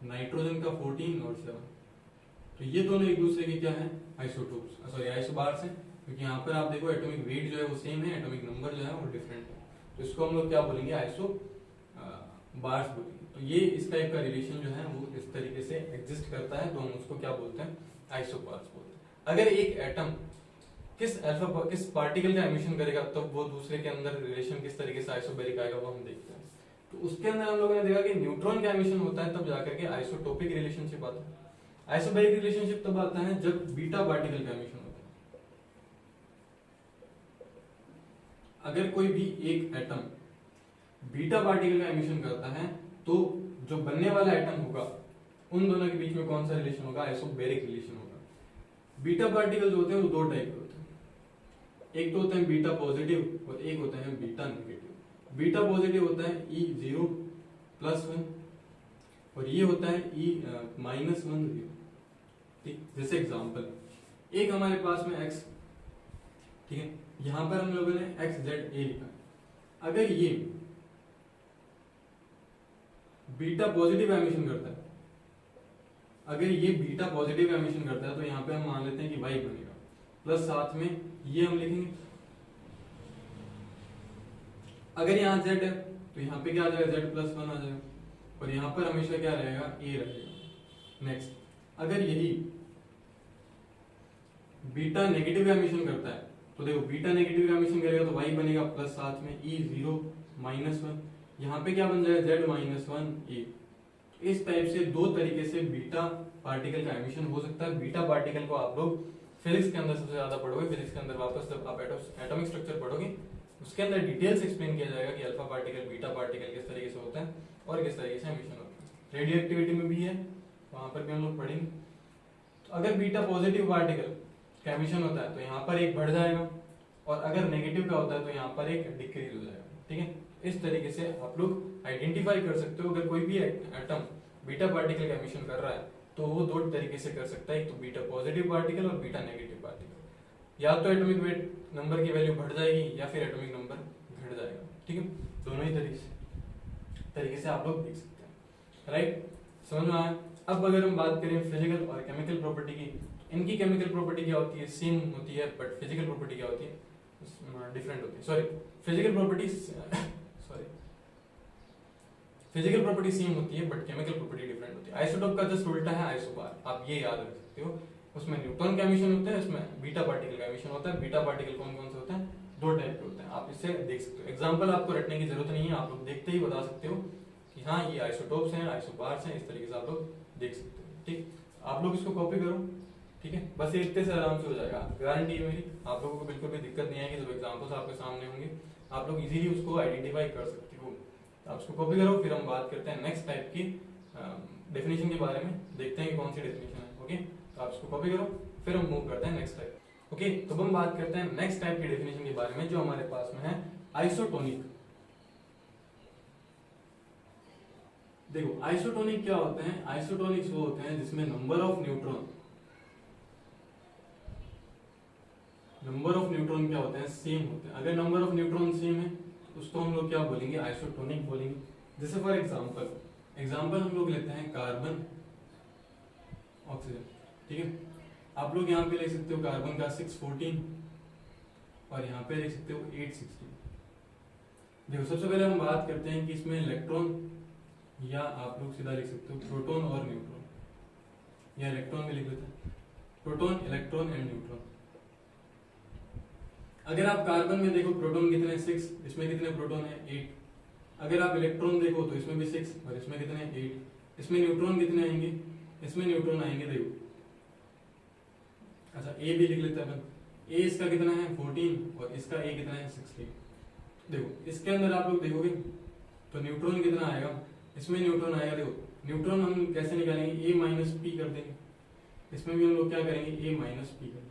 नाइट्रोजन का 14 और 7। तो ये दोनों एक दूसरे के क्या है, आइसोटोप्स, सॉरी आइसोबार्स हैं, क्योंकि यहाँ पर आप देखो एटॉमिक वेट जो है वो सेम है, एटॉमिक नंबर जो है वो डिफरेंट है। तो इसको हम लोग क्या बोलेंगे, आइसो बार्स बोलेंगे। तो ये इस टाइप का रिलेशन जो है वो इस तरीके से एग्जिस्ट करता है, तो हम उसको क्या बोलते हैं, आइसोबार्स बोलते हैं। अगर एक एटम किस पार्टिकल का एमिशन करेगा तो वो दूसरे के अंदर रिलेशन किस तरीके से आइसोबैरिक आएगा वो हम देखते हैं। तो उसके अंदर हम लोगों ने देखा कि न्यूट्रॉन का एमिशन होता है तब जाकर के आइसोटोपिक रिलेशनशिप आता है। आइसोबैरिक रिलेशनशिप तब आता है जब बीटा पार्टिकल का एमिशन होता है। अगर कोई भी एक एटम बीटा पार्टिकल का एमिशन करता है तो जो बनने वाला एटम होगा उन दोनों के बीच में कौन सा रिलेशन होगा, आइसोबैरिक रिलेशन होगा। बीटा पार्टिकल जो होते हैं वो दो टाइप के होते हैं, एक तो होते हैं बीटा पॉजिटिव और एक होते हैं बीटा नेगेटिव। बीटा पॉजिटिव होता है E0+1 और ये होता है E-1 0। ठीक, जैसे एग्जांपल एक हमारे पास में x, ठीक है, यहां पर हम लोगों ने XZA लिखा है। अगर ये बीटा पॉजिटिव एमिशन करता है, अगर ये बीटा पॉजिटिव एमिशन करता है तो यहाँ पे हम मान लेते हैं कि y बनेगा, प्लस साथ में ये हम लिखेंगे। अगर यहाँ z है तो यहाँ पे क्या आ जाएगा, Z+1 आ जाएगा और यहाँ पर हमेशा क्या रहेगा, a रहेगा। नेक्स्ट, अगर यही बीटा नेगेटिव एमिशन करता है तो देखो बीटा नेगेटिव एमिशन करेगा तो y बनेगा प्लस साथ में E0-1, यहाँ पे क्या बन जाएगा, Z-1a। इस टाइप से दो तरीके से बीटा पार्टिकल का एमिशन हो सकता है। बीटा पार्टिकल को आप लोग फिजिक्स के अंदर सबसे ज्यादा पढ़ोगे, फिजिक्स के अंदर वापस जब आप एटॉमिक स्ट्रक्चर पढ़ोगे उसके अंदर डिटेल्स एक्सप्लेन किया जाएगा कि अल्फा पार्टिकल बीटा पार्टिकल किस तरीके से होता है और किस तरीके से एमिशन होता है। रेडियो एक्टिविटी में भी है, वहां पर भी हम लोग पढ़ेंगे। तो अगर बीटा पॉजिटिव पार्टिकल का एमिशन होता है तो यहाँ पर एक बढ़ जाएगा और अगर नेगेटिव का होता है तो यहाँ पर एक डिक्रीज हो जाएगा। ठीक है, इस तरीके से आप लोग आइडेंटिफाई कर सकते हो। अगर कोई भी एटम बीटा पार्टिकल का एमिशन कर रहा है तो वो दो तरीके से कर सकता है, एक तो बीटा पॉजिटिव पार्टिकल और बीटा नेगेटिव पार्टिकल। या तो एटॉमिक वेट नंबर की वैल्यू बढ़ जाएगी या फिर एटॉमिक नंबर घट जाएगा। ठीक है, दोनों ही तरीके से आप लोग देख सकते हैं। राइट, समझ में आया? अब अगर हम बात करें फिजिकल और केमिकल प्रॉपर्टी की, इनकी केमिकल प्रॉपर्टी क्या होती है, सेम होती है, बट फिजिकल प्रॉपर्टी क्या होती है, डिफरेंट होती है। फिजिकल प्रॉपर्टी सेम होती है बट केमिकल प्रॉपर्टी डिफरेंट होती है। आइसोटोप का जस्ट उल्टा है आइसोबार, आप ये याद रख सकते हो। उसमें न्यूट्रॉन का एमिशन होता है, उसमें बीटा पार्टिकल का एमिशन होता है। बीटा पार्टिकल कौन कौन से होते हैं, दो टाइप के होते हैं। आप इससे देख सकते हो, एग्जांपल आपको रटने की जरूरत नहीं है, आप लोग देखते ही बता सकते हो कि हाँ ये आइसोटोप्स हैं, आइसोबार्स हैं, इस तरीके से आप लोग देख सकते हो। ठीक, आप लोग इसको कॉपी करो। ठीक है, बस ये इतने से आराम से हो जाएगा, गारंटी है मेरी। आप लोगों को बिल्कुल भी दिक्कत नहीं आएगी, जब एग्जांपल्स आपके सामने होंगे आप लोग इजीली उसको आइडेंटिफाई कर सकते हो। आप उसको कॉपी करो, फिर हम बात करते हैं नेक्स्ट टाइप की डेफिनेशन के बारे में, देखते हैं कि कौन सी डेफिनेशन है। ओके, तो आप इसको कॉपी करो, फिर हम मूव करते हैं नेक्स्ट टाइप। ओके, तो हम बात करते हैं नेक्स्ट टाइप की डेफिनेशन के बारे में जो हमारे पास में है आइसोटोनिक। देखो आइसोटोनिक क्या होते हैं, आइसोटोनिक्स वो होते हैं जिसमें नंबर ऑफ न्यूट्रॉन क्या होते हैं, सेम होते हैं। अगर नंबर ऑफ न्यूट्रॉन सेम है तो उसको हम लोग क्या बोलेंगे, आइसोटोनिक बोलेंगे। जैसे फॉर एग्जांपल हम लोग लेते हैं कार्बन ऑक्सीजन। ठीक है, आप लोग यहाँ पे लिख सकते हो कार्बन का 614 और यहाँ पे लिख सकते हो 816। देखो सबसे पहले हम बात करते हैं कि इसमें इलेक्ट्रॉन, या आप लोग सीधा लिख सकते हो प्रोटॉन और न्यूट्रॉन, या इलेक्ट्रॉन में लिख लेते हैं, प्रोटॉन, इलेक्ट्रॉन एंड न्यूट्रॉन। अगर आप कार्बन में देखो प्रोटॉन कितने हैं, 6, इसमें कितने प्रोटॉन है, 8। अगर आप इलेक्ट्रॉन देखो तो इसमें भी 6 और इसमें कितने हैं, 8। इसमें न्यूट्रॉन कितने आएंगे, इसमें न्यूट्रॉन आएंगे, देखो अच्छा ए भी लिख लेते हैं अपन। ए इसका कितना है 14 और इसका ए कितना है 16। देखो इसके अंदर आप लोग देखोगे तो न्यूट्रॉन कितना आएगा, इसमें न्यूट्रॉन आएगा। देखो न्यूट्रॉन हम कैसे निकालेंगे, ए माइनस पी कर देंगे। इसमें भी हम लोग क्या करेंगे, ए माइनस पी कर देंगे।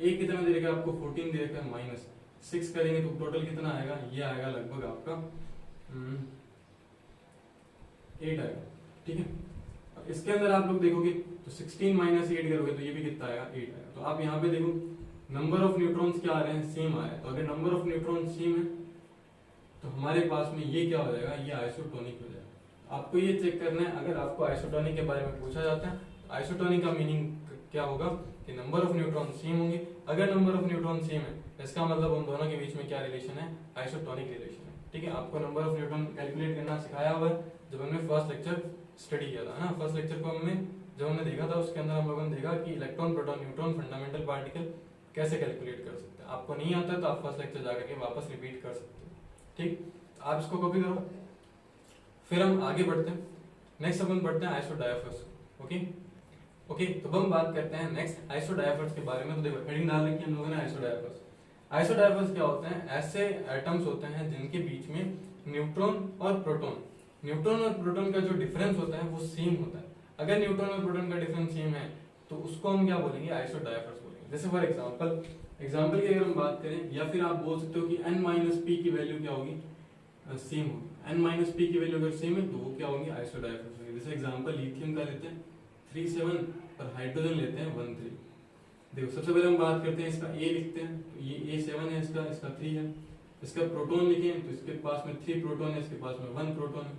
ए कितना दे रखा है आपको, 14 दे रखा है, माइनस 6 करेंगे तो टोटल कितना आएगा, ये आएगा लगभग आपका 8 आएगा। ठीक है, इसके अंदर आप लोग देखोगे तो 16 माइनस 8 करोगे तो ये भी कितना आएगा, 8 आएगा। तो आप यहाँ पे देखो नंबर ऑफ न्यूट्रॉन्स क्या आ रहे हैं, सेम आ रहे हैं। तो अगर नंबर ऑफ न्यूट्रॉन सेम है तो हमारे पास में ये क्या हो जाएगा, ये आइसोटोनिक हो जाएगा। आपको ये चेक करना है, अगर आपको आइसोटोनिक के बारे में पूछा जाता है तो आइसोटोनिक का मीनिंग क्या होगा कि नंबर ऑफ न्यूट्रॉन सेम होंगे। अगर नंबर ऑफ न्यूट्रॉन सेम है इसका मतलब उन दोनों के बीच में क्या रिलेशन है, आइसोटोनिक रिलेशन है। ठीक है, आपको नंबर ऑफ न्यूट्रॉन कैलकुलेट करना सिखाया हुआ है जब हमने फर्स्ट लेक्चर स्टडी किया था ना। फर्स्ट लेक्चर को हमने देखा था, उसके अंदर हम लोगों ने देखा कि electron, proton, neutron, fundamental particle कैसे कैलकुलेट कर सकते हैं। आपको नहीं आता तो आप फर्स्ट लेक्चर जाकर के वापस रिपीट कर सकते हैं। ठीक, आप इसको कॉपी करो, फिर हम आगे बढ़ते हैं। नेक्स्ट अपन बढ़ते हैं आइसोडायाफर्स। ओके, तो हम बात करते हैं नेक्स्ट आइसोडायाफर्स के बारे में। तो देखो हेडिंग डाल रखी है हम लोगों ने आइसोडायाफर्स। आइसोडायाफर्स क्या होते हैं, ऐसे एटम्स होते हैं जिनके बीच में न्यूट्रॉन और प्रोटॉन का जो डिफरेंस होता है वो सेम होता है। अगर न्यूट्रॉन और प्रोटॉन का डिफरेंस सेम है तो उसको हम क्या बोलेंगे, आइसोडायाफर्स बोलेंगे। जैसे फॉर एग्जाम्पल की अगर हम बात करें, या फिर आप बोल सकते हो कि n माइनस पी की वैल्यू क्या होगी, सेम होगी। n माइनस पी की वैल्यू अगर सेम है तो वो क्या होंगी, आइसोडाइफर्स होंगे। जैसे एग्जाम्पल लिथियम का लेते हैं 37 और हाइड्रोजन लेते हैं 13। देखो सबसे पहले हम बात करते हैं इसका A लिखते हैं, तो ये A7 है, इसका 3 है। इसका प्रोटॉन लिखें तो इसके पास में 3 प्रोटॉन है, इसके पास में 1 प्रोटॉन है।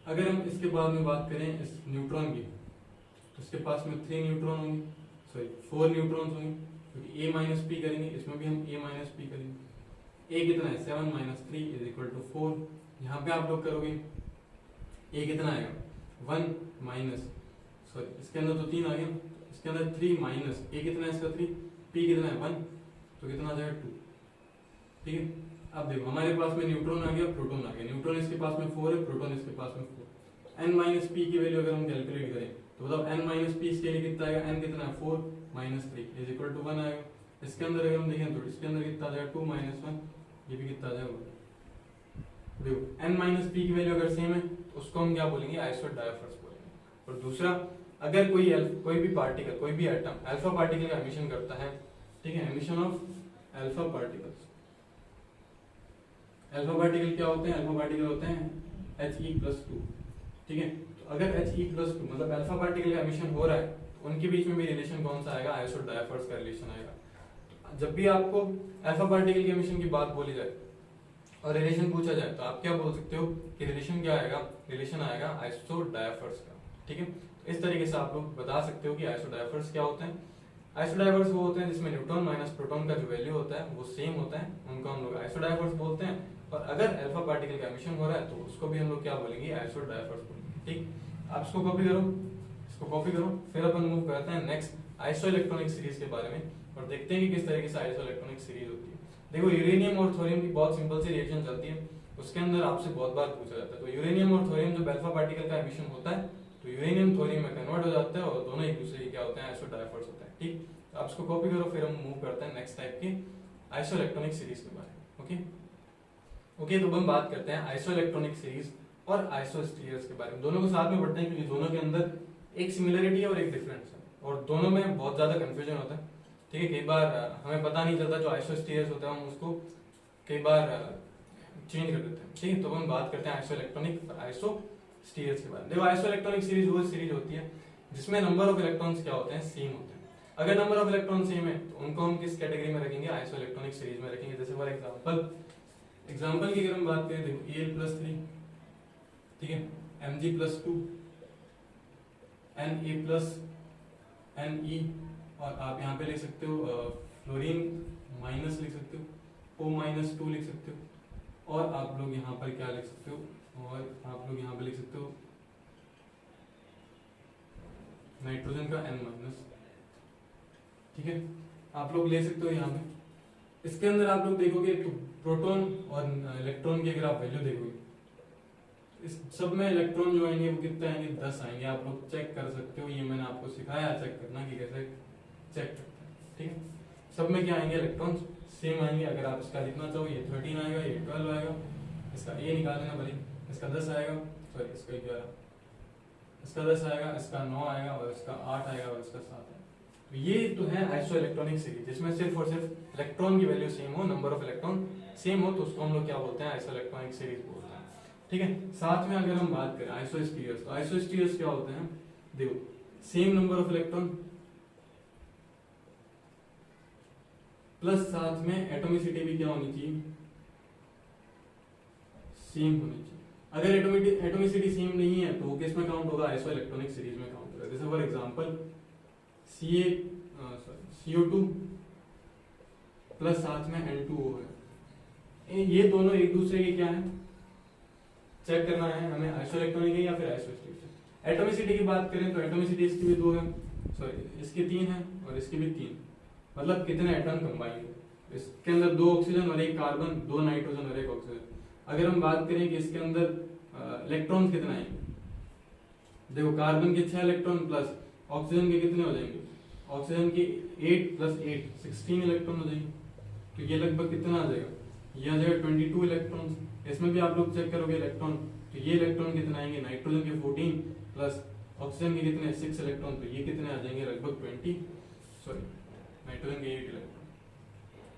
अगर हम इसके बाद में बात करें इस न्यूट्रॉन की, तो इसके पास में 3 न्यूट्रॉन होंगे, सॉरी 4 न्यूट्रॉन्स होंगे, क्योंकि A माइनस पी करेंगे, इसमें भी हम A माइनस पी करेंगे। A कितना है 7 माइनस 3 इज इक्वल टू 4। यहाँ पे आप लोग करोगे A कितना आएगा 1 माइनस, सॉरी इसके अंदर तो 3 आ गया, इसके अंदर 3 माइनस A कितना है इसका 3, P कितना है 1, तो कितना आ जाएगा 2। ठीक है, अब देखो हमारे पास में न्यूट्रॉन आ गया, प्रोटॉन आ गया। न्यूट्रॉन इसके पास में 4 है, प्रोटॉन इसके पास में 4। n माइनस पी की वैल्यू अगर हम कैलकुलेट करें तो मतलब n माइनस पी इसके लिए कितना आएगा, n कितना है 4 माइनस 3 इज इक्वल टू 1 आएगा। इसके अंदर अगर हम देखें तो इसके अंदर कितना आ जाएगा 2 माइनस 1, ये भी कितना आ जाएगा। देखो n माइनस पी की वैल्यू अगर सेम है तो उसको हम क्या बोलेंगे, आइसोडाइफर्स बोलेंगे। और दूसरा, अगर कोई भी पार्टिकल, कोई भी एटम अल्फा पार्टिकल का एमिशन करता है, ठीक है, emission of alpha particles. Alpha particle क्या होते हैं, अल्फा पार्टिकल होते हैं He+2। ठीक है, तो अगर He+2 मतलब अल्फा पार्टिकल का एमिशन हो रहा है तो उनके बीच में भी रिलेशन कौन सा आएगा, आइसोडाइफर्स का रिलेशन आएगा। जब भी आपको अल्फा पार्टिकल के एमिशन की बात बोली जाए और रिलेशन पूछा जाए तो आप क्या बोल सकते हो कि रिलेशन क्या आएगा, रिलेशन आएगा आइसोडाइफर्स का। ठीक है, इस तरीके से आप लोग बता सकते हो कि आइसोडाइफर्स क्या होते हैं। आइसोडाइफर्स वो होते हैं जिसमें न्यूट्रॉन माइनस प्रोटॉन का जो वैल्यू होता है वो सेम होता है, उनको हम लोग आइसोडाइफर्स बोलते हैं। और अगर अल्फा पार्टिकल का एमिशन हो रहा है तो उसको भी हम लोग क्या बोलेंगे, आइसोडाइफर्स बोलेंगे। ठीक, आप इसको कॉपी करो, इसको कॉपी करो, फिर अपन मूव करते हैं नेक्स्ट आइसोइलेक्ट्रॉनिक सीरीज के बारे में और देखते हैं कि किस तरीके से आइसोइलेक्ट्रॉनिक सीरीज होती है। देखो यूरेनियम और थोरियम की बहुत सिंपल सी रिएक्शन चलती है, उसके अंदर आपसे बहुत बार पूछा जाता है। तो यूरेनियम और थोरियम जब अल्फा पार्टिकल का एमिशन होता है तो यूरेनियम थोरियम में कन्वर्ट हो जाता है और दोनों एक दूसरे के क्या होते हैं, आइसोडाइफर्स होते हैं। ठीक, आप इसको कॉपी करो, फिर हम मूव करते हैं नेक्स्ट टाइप की आइसोइलेक्ट्रॉनिक सीरीज के बारे में। ओके, तो हम बात करते हैं आइसोइलेक्ट्रॉनिक सीरीज और आइसोस्टीरियर्स के बारे में। दोनों को साथ में पढ़ते हैं क्योंकि दोनों के अंदर एक सिमिलरिटी है और एक डिफरेंस है और दोनों में बहुत ज्यादा कंफ्यूजन होता है। ठीक है, कई बार हमें पता नहीं चलता, जो आइसोस्टीरियर्स होता है हम उसको कई बार चेंज कर देते हैं। ठीक है, तो हम बात करते हैं आइसोइलेक्ट्रॉनिक और आइसोस्टीरियर्स के बारे में। देखो आइसोइलेक्ट्रॉनिक सीरीज वो सीरीज होती है जिसमें नंबर ऑफ इलेक्ट्रॉन्स क्या होते हैं, सेम होते हैं। अगर नंबर ऑफ इलेक्ट्रॉन सेम है तो उनको हम किस कैटेगरी में रखेंगे, आइसोइलेक्ट्रॉनिक सीरीज में रखेंगे। जैसे फॉर एग्जांपल की अगर हम बात करें, देखो Al+3, ठीक है, Mg+2, Na+Ne, और आप यहाँ पे लिख सकते हो फ्लोरीन माइनस लिख सकते हो, O-2 लिख सकते हो, और आप लोग यहाँ पर क्या लिख सकते हो, और आप लोग यहाँ पे लिख सकते हो नाइट्रोजन का N-। ठीक है, आप लोग ले सकते हो यहाँ पे। इसके अंदर आप लोग देखोगे तो प्रोटॉन और इलेक्ट्रॉन की अगर आप वैल्यू देखोगे, इस सब में इलेक्ट्रॉन जो आएंगे वो कितने आएंगे, 10 आएंगे। आप लोग चेक कर सकते हो, ये मैंने आपको सिखाया चेक करना कि कैसे चेक करते हैं। ठीक है, सब में क्या आएंगे, इलेक्ट्रॉन सेम आएंगे। अगर आप इसका लिखना चाहो, ये 13 आएगा, ये 12 आएगा, इसका ए निकाल देना भले, इसका 10 आएगा, सॉरी इसका 11, इसका 10 आएगा, इसका 9 आएगा, और इसका 8 आएगा, और इसका 7 आएगा। ये तो है आइसोइलेक्ट्रॉनिक सीरीज जिसमें सिर्फ और सिर्फ इलेक्ट्रॉन की वैल्यू सेम हो, नंबर ऑफ इलेक्ट्रॉन सेम हो, तो उसको हम लोग क्या बोलते हैं, आइसोइलेक्ट्रॉनिक सीरीज बोलते हैं। ठीक है, साथ में अगर हम बात करें आइसोस्टीरियर्स, तो आइसोस्टीरियर्स क्या होते हैं, देखो same number of electron plus साथ में एटोमिसिटी भी क्या होनी चाहिए, सेम होनी चाहिए। अगर एटोमिसिटी सेम नहीं है तो वो किस में काउंट होगा, आइसोइलेक्ट्रॉनिक सीरीज में काउंट होगा। जैसे फॉर एग्जांपल CO2 प्लस साथ में N2O है, ये दोनों एक दूसरे के क्या है, चेक करना है हमें, आइसोइलेक्ट्रॉनिक है या फिर आइसोस्टीरियर्स। एटोमिसिटी की बात करें तो एटोमिसिटी इसकी भी 2 है, सॉरी इसकी 3 है और इसकी भी 3, मतलब कितने एटम कंबाइन है। इसके अंदर 2 ऑक्सीजन और 1 कार्बन, 2 नाइट्रोजन और 1 ऑक्सीजन। अगर हम बात करें कि इसके अंदर इलेक्ट्रॉन कितना है, देखो कार्बन के 6 इलेक्ट्रॉन प्लस ऑक्सीजन के कितने हो जाएंगे, ऑक्सीजन के 8 + 8 16 इलेक्ट्रॉन हो जाएंगे। तो ये लगभग कितना आ जाएगा, ये आ जाएगा 22 इलेक्ट्रॉन। इसमें भी आप लोग चेक करोगे इलेक्ट्रॉन, तो ये इलेक्ट्रॉन कितना आएंगे, नाइट्रोजन के 14 प्लस ऑक्सीजन के कितने 6 इलेक्ट्रॉन, तो ये कितने आ जाएंगे, लगभग 20 सॉरी नाइट्रोजन के 8 इलेक्ट्रॉन,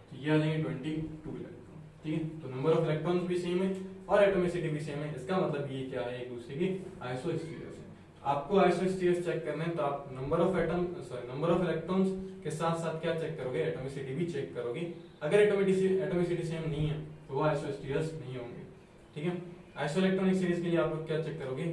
तो ये आ जाएंगे 22 इलेक्ट्रॉन। ठीक है, तो नंबर ऑफ इलेक्ट्रॉन्स भी सेम है और एटॉमिसिटी भी सेम है। इसका मतलब ये क्या है, एक दूसरे की आइसोस्टीरियस है। आपको आइसोस्टीरियस चेक करना है तो आप नंबर ऑफ इलेक्ट्रॉन्स के साथ साथ क्या चेक करोगे, एटॉमिसिटी भी चेक करोगे। अगर एटॉमिसिटी सेम नहीं है तो वो आइसोस्टीरियस नहीं होंगे। ठीक है, आइसोइलेक्ट्रॉनिक सीरीज के लिए आप लोग क्या चेक करोगे,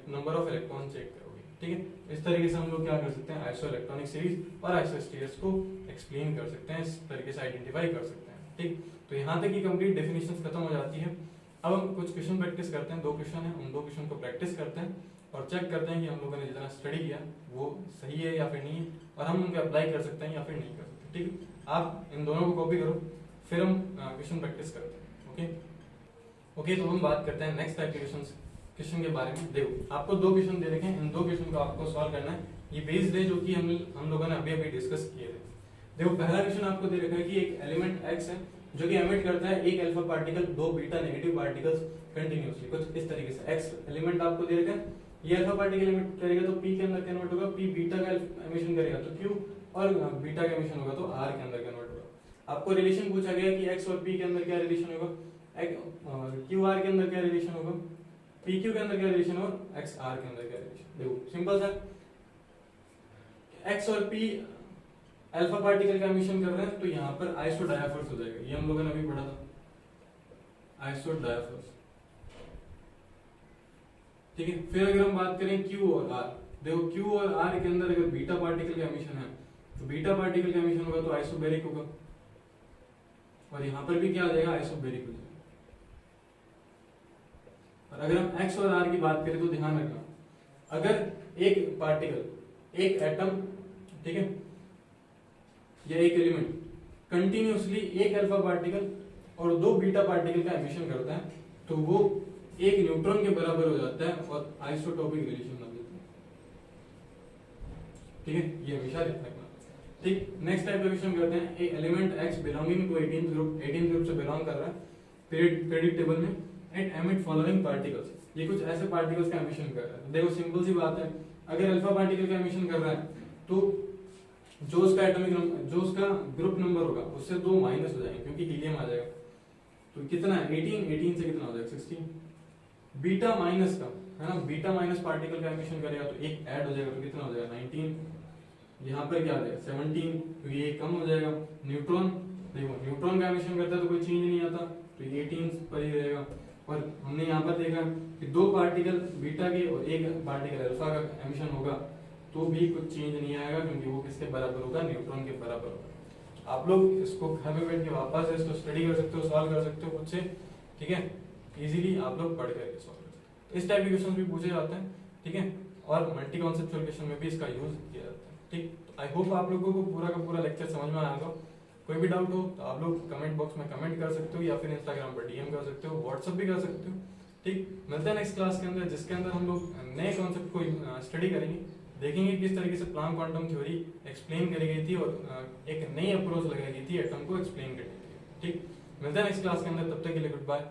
नंबर ऑफ इलेक्ट्रॉन चेक करोगे। ठीक है, इस तरीके से हम लोग क्या कर सकते हैं, आइसोइलेक्ट्रॉनिक सीरीज और आइसोस्टीरियस को एक्सप्लेन कर सकते हैं, इस तरीके से आइडेंटिफाई कर सकते हैं। ठीक, तो यहाँ तक की कंप्लीट डेफिनेशन खत्म हो जाती है। अब हम कुछ क्वेश्चन प्रैक्टिस करते हैं, 2 क्वेश्चन है, उन 2 क्वेश्चन को प्रैक्टिस करते हैं और चेक करते हैं कि हम लोगों ने जितना स्टडी किया वो सही है या फिर नहीं है, और हम उनको अप्लाई कर सकते हैं या फिर नहीं कर सकते। ठीक है, आप इन दोनों को कॉपी करो, फिर हम क्वेश्चन प्रैक्टिस करते हैं। ओके, तो हम बात करते हैं नेक्स्ट टाइप के क्वेश्चन के बारे में। देखो, आपको 2 क्वेश्चन दे रखे हैं, इन 2 क्वेश्चन को आपको सॉल्व करना है। ये बेस्ड है जो कि हम लोगों ने अभी डिस्कस किए थे। देखो, पहला क्वेश्चन आपको दे रखा है कि एक एलिमेंट x है जो कि एमिट करता है एक alpha particle, 2 beta negative particles continuously, कुछ इस तरीके से। x एलिमेंट आपको दे रखा है, ये अल्फा पार्टिकल एमिट करेगा तो p के अंदर कन्वर्ट होगा, p बीटा का एमिशन करेगा तो q, और बीटा का एमिशन होगा तो r के अंदर कन्वर्ट होगा। आपको रिलेशन पूछा गया कि x और p के अंदर क्या रिलेशन होगा, क्यू आर के अंदर क्या रिलेशन होगा, पी क्यू के अंदर क्या रिलेशन होगा, एक्स आर के अंदर क्या रिलेशन। देखो सिंपल सा, एक्स और पी अल्फा पार्टिकल का एमिशन कर रहे हैं तो यहाँ पर आइसो डायाफोर्स हो जाएगा, ये हम लोगों ने अभी पढ़ा था, आइसो डायाफोर्स। ठीक है, फिर अगर हम बात करें क्यू और आर, देखो क्यू और आर के अंदर अगर बीटा पार्टिकल का एमिशन है तो बीटा पार्टिकल का एमिशन होगा तो आइसोबेरिक होगा, और यहाँ पर भी क्या आ जाएगा, आइसोबेरिक हो जाएगा। और अगर हम x और r की बात करें तो ध्यान रखना, अगर एक पार्टिकल, एक एटम, ठीक है, या एक एलिमेंट कंटिन्यूअसली एक अल्फा पार्टिकल और 2 बीटा पार्टिकल का एमिशन करता है तो वो एक न्यूट्रॉन के बराबर हो जाता है और आइसोटोपिक रिलेशन बन जाता है। ठीक है, ये हमेशा ध्यान रखना। ठीक, नेक्स्ट टाइप का क्वेश्चन करते हैं। एक element x belonging to 18th group से बिलोंग कर रहा है पीरियोडिक टेबल में, एंड एमिट फॉलोइंग पार्टिकल्स, ये कुछ ऐसे पार्टिकल्स का एमिशन कर रहा है। देखो सिंपल सी बात है, अगर अल्फा पार्टिकल का एमिशन कर रहा है तो जो उसका एटॉमिक नंबर, जो उसका ग्रुप नंबर होगा उससे 2 माइनस हो जाएंगे क्योंकि हीलियम आ जाएगा, तो कितना है 18 से कितना हो जाएगा 16। बीटा माइनस का है ना, बीटा माइनस पार्टिकल का एमिशन करेगा तो एक ऐड हो जाएगा तो कितना हो जाएगा 19। यहाँ पर क्या आ जाएगा 17, तो ये कम हो जाएगा। न्यूट्रॉन, देखो न्यूट्रॉन का एमिशन करता है तो कोई चेंज नहीं आता, तो ये 18 पर ही रहेगा। और हमने यहाँ पर देखा कि 2 पार्टिकल बीटा के और 1 पार्टिकल अल्फा का एमिशन होगा तो भी कुछ चेंज नहीं आएगा क्योंकि वो किसके बराबर होगा, न्यूट्रॉन के बराबर होगा। आप लोग इसको घर में बैठ के वापस इसको स्टडी कर सकते हो, सॉल्व कर सकते हो खुद से। ठीक है, इजीली आप लोग पढ़ करके सॉल्व कर सकते हो। इस टाइप के क्वेश्चन भी पूछे जाते हैं। ठीक है, और मल्टी कॉन्सेप्चुअल क्वेश्चन में भी इसका यूज किया जाता है। ठीक, तो आई होप आप लोगों को पूरा का पूरा लेक्चर समझ में आया होगा। कोई भी डाउट हो तो आप लोग कमेंट बॉक्स में कमेंट कर सकते हो या फिर इंस्टाग्राम पर डीएम कर सकते हो, व्हाट्सएप भी कर सकते हो। ठीक, मिलते हैं नेक्स्ट क्लास के अंदर जिसके अंदर हम लोग नए कॉन्सेप्ट को स्टडी करेंगे, देखेंगे किस तरीके से प्लांक क्वांटम थ्योरी एक्सप्लेन करी गई थी और एक नई अप्रोच लगाई गई थी एटम को एक्सप्लेन करने के लिए। ठीक, मिलते हैं नेक्स्ट क्लास के अंदर, तब तक के लिए गुड बाय।